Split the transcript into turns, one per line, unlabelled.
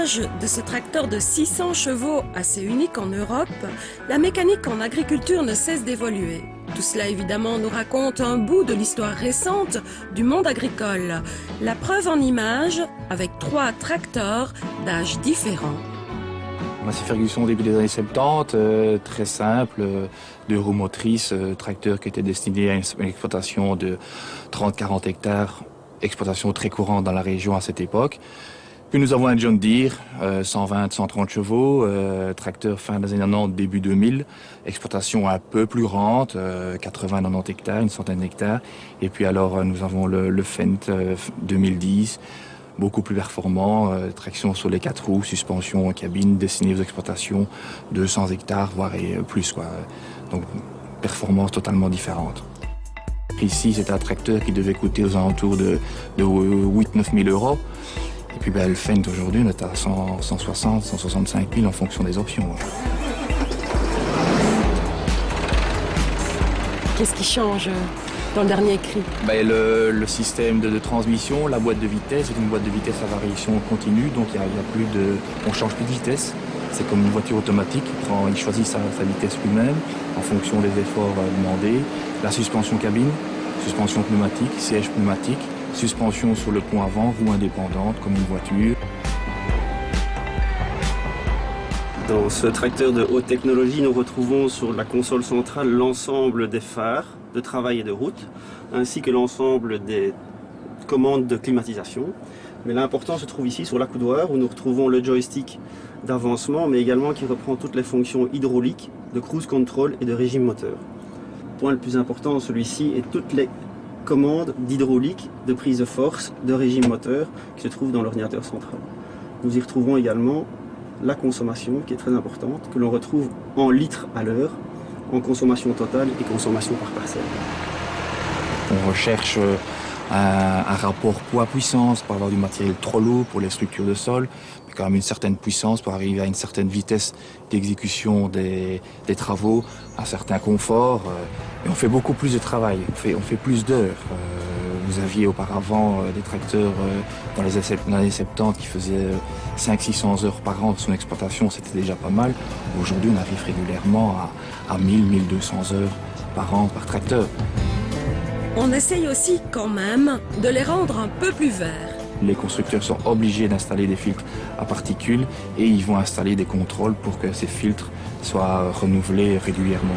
l'image de ce tracteur de 600 chevaux assez unique en Europe, la mécanique en agriculture ne cesse d'évoluer. Tout cela évidemment nous raconte un bout de l'histoire récente du monde agricole. La preuve en images avec 3 tracteurs d'âges différents.
C'est Ferguson au début des années 70, très simple, 2 roues motrices, tracteur qui était destiné à une exploitation de 30-40 hectares, exploitation très courante dans la région à cette époque. Puis nous avons un John Deere, 120-130 chevaux, tracteur fin des années 90, début 2000, exploitation un peu plus grande, 80-90 hectares, une centaine d'hectares. Et puis alors nous avons le Fendt 2010, beaucoup plus performant, traction sur les 4 roues, suspension en cabine, destiné aux exploitations 200 hectares, voire plus, quoi. Donc performance totalement différente. Ici c'est un tracteur qui devait coûter aux alentours de 8-9 000 euros. Et puis le Fendt aujourd'hui, on est à 160, 165 000 en fonction des options.
Qu'est-ce qui change dans le dernier cri?
Le système de transmission, la boîte de vitesse, c'est une boîte de vitesse à variation continue, donc on change plus de vitesse. C'est comme une voiture automatique, il choisit sa vitesse lui-même en fonction des efforts demandés. La suspension cabine, suspension pneumatique, siège pneumatique, suspension sur le pont avant, roue indépendante comme une voiture.
Dans ce tracteur de haute technologie, nous retrouvons sur la console centrale l'ensemble des phares de travail et de route, ainsi que l'ensemble des commandes de climatisation. Mais l'important se trouve ici sur l'accoudoir où nous retrouvons le joystick d'avancement, mais également qui reprend toutes les fonctions hydrauliques, de cruise control et de régime moteur. Le point le plus important, celui-ci, est toutes les commandes d'hydraulique, de prise de force, de régime moteur qui se trouvent dans l'ordinateur central. Nous y retrouvons également la consommation qui est très importante, que l'on retrouve en litres à l'heure, en consommation totale et consommation par parcelle.
On recherche un rapport poids-puissance pour avoir du matériel trop lourd pour les structures de sol, mais quand même une certaine puissance pour arriver à une certaine vitesse d'exécution des travaux, un certain confort. Et on fait beaucoup plus de travail, on fait plus d'heures. Vous aviez auparavant des tracteurs dans les années 70 qui faisaient 500-600 heures par an de son exploitation, c'était déjà pas mal. Aujourd'hui, on arrive régulièrement à 1000-1200 heures par an par tracteur.
On essaye aussi quand même de les rendre un peu plus verts.
Les constructeurs sont obligés d'installer des filtres à particules et ils vont installer des contrôles pour que ces filtres soient renouvelés régulièrement.